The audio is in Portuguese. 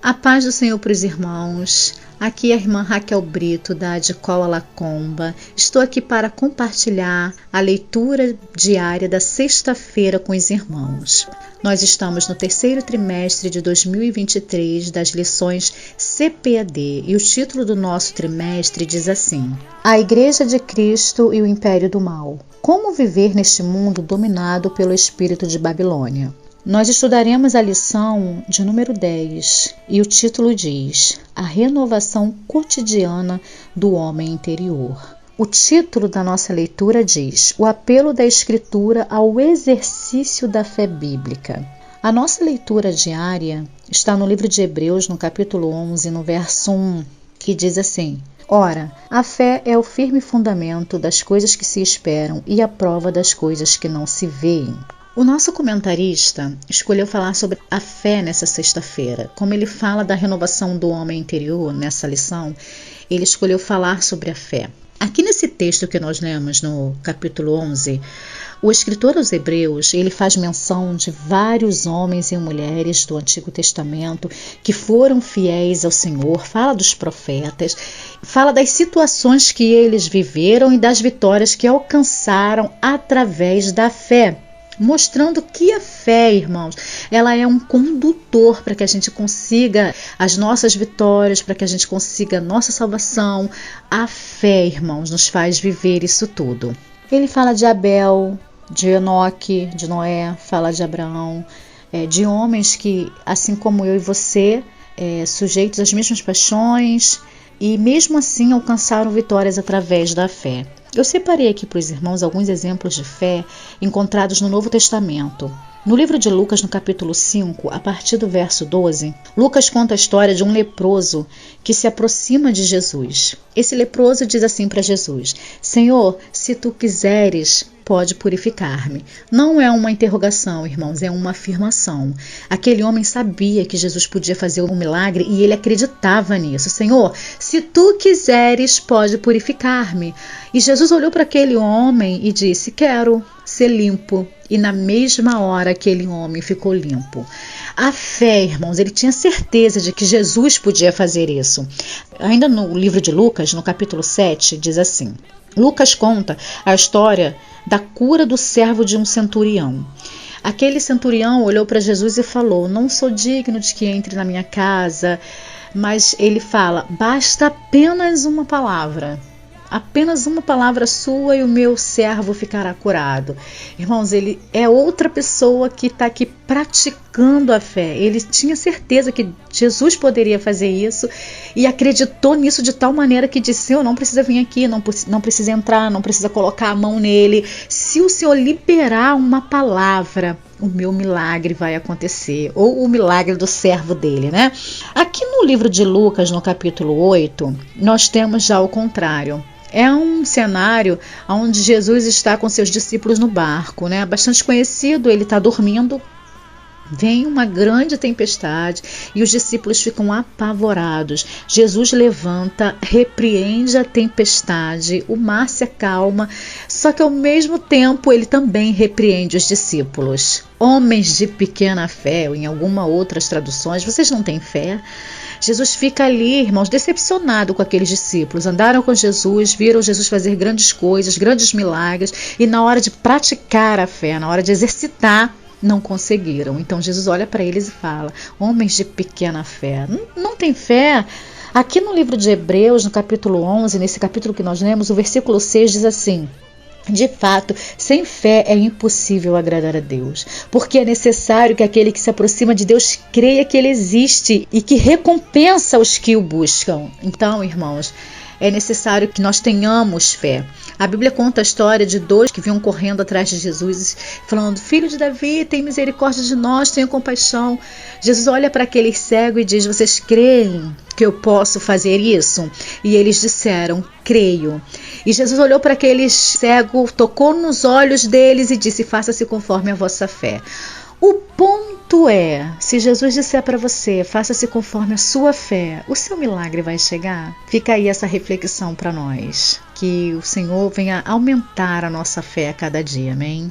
A paz do Senhor para os irmãos. Aqui é a irmã Raquel Brito, da Adcola Lacomba. Estou aqui para compartilhar a leitura diária da sexta-feira com os irmãos. Nós estamos no terceiro trimestre de 2023 das lições CPAD e o título do nosso trimestre diz assim: A Igreja de Cristo e o Império do Mal. Como viver neste mundo dominado pelo espírito de Babilônia? Nós estudaremos a lição de número 10 e o título diz: A renovação cotidiana do homem interior. O título da nossa leitura diz: O apelo da Escritura ao exercício da fé bíblica. A nossa leitura diária está no livro de Hebreus, no capítulo 11, no verso 1, que diz assim: Ora, a fé é o firme fundamento das coisas que se esperam e a prova das coisas que não se veem. O nosso comentarista escolheu falar sobre a fé nessa sexta-feira. Como ele fala da renovação do homem interior nessa lição, ele escolheu falar sobre a fé. Aqui nesse texto que nós lemos no capítulo 11, o escritor aos Hebreus, ele faz menção de vários homens e mulheres do Antigo Testamento que foram fiéis ao Senhor, fala dos profetas, fala das situações que eles viveram e das vitórias que alcançaram através da fé. Mostrando que a fé, irmãos, ela é um condutor para que a gente consiga as nossas vitórias, para que a gente consiga a nossa salvação. A fé, irmãos, nos faz viver isso tudo. Ele fala de Abel, de Enoque, de Noé, fala de Abraão, de homens que, assim como eu e você, sujeitos às mesmas paixões e mesmo assim alcançaram vitórias através da fé. Eu separei aqui para os irmãos alguns exemplos de fé encontrados no Novo Testamento. No livro de Lucas, no capítulo 5, a partir do verso 12, Lucas conta a história de um leproso que se aproxima de Jesus. Esse leproso diz assim para Jesus: Senhor, se tu quiseres, pode purificar-me. Não é uma interrogação, irmãos, é uma afirmação. Aquele homem sabia que Jesus podia fazer um milagre e ele acreditava nisso. Senhor, se tu quiseres, pode purificar-me. E Jesus olhou para aquele homem e disse: quero ser limpo. E na mesma hora aquele homem ficou limpo. A fé, irmãos, ele tinha certeza de que Jesus podia fazer isso. Ainda no livro de Lucas, no capítulo 7, diz assim: Lucas conta a história da cura do servo de um centurião. Aquele centurião olhou para Jesus e falou: não sou digno de que entre na minha casa, mas ele fala: basta apenas uma palavra sua e o meu servo ficará curado. Irmãos, ele é outra pessoa que está aqui praticando a fé. Ele tinha certeza que Jesus poderia fazer isso e acreditou nisso de tal maneira que disse: Senhor, não precisa vir aqui, não precisa entrar, não precisa colocar a mão nele. Se o Senhor liberar uma palavra, o meu milagre vai acontecer, ou o milagre do servo dele, né? Aqui no livro de Lucas, no capítulo 8, nós temos já o contrário. É um cenário onde Jesus está com seus discípulos no barco, né? Bastante conhecido, ele está dormindo. Vem uma grande tempestade e os discípulos ficam apavorados. Jesus levanta, repreende a tempestade, o mar se acalma, só que ao mesmo tempo ele também repreende os discípulos. Homens de pequena fé, ou em algumas outras traduções, vocês não têm fé? Jesus fica ali, irmãos, decepcionado com aqueles discípulos. Andaram com Jesus, viram Jesus fazer grandes coisas, grandes milagres, e na hora de praticar a fé, na hora de exercitar, não conseguiram. Então Jesus olha para eles e fala: homens de pequena fé, não tem fé? Aqui no livro de Hebreus, no capítulo 11, nesse capítulo que nós lemos, o versículo 6 diz assim: de fato, sem fé é impossível agradar a Deus, porque é necessário que aquele que se aproxima de Deus creia que Ele existe e que recompensa os que o buscam. Então, irmãos, é necessário que nós tenhamos fé. A Bíblia conta a história de dois que vinham correndo atrás de Jesus, falando: Filho de Davi, tem misericórdia de nós, tenha compaixão. Jesus olha para aquele cego e diz: vocês creem que eu posso fazer isso? E eles disseram: creio. E Jesus olhou para aquele cego, tocou nos olhos deles e disse: faça-se conforme a vossa fé. O ponto é, se Jesus disser para você, faça-se conforme a sua fé, o seu milagre vai chegar? Fica aí essa reflexão para nós. Que o Senhor venha aumentar a nossa fé a cada dia, amém?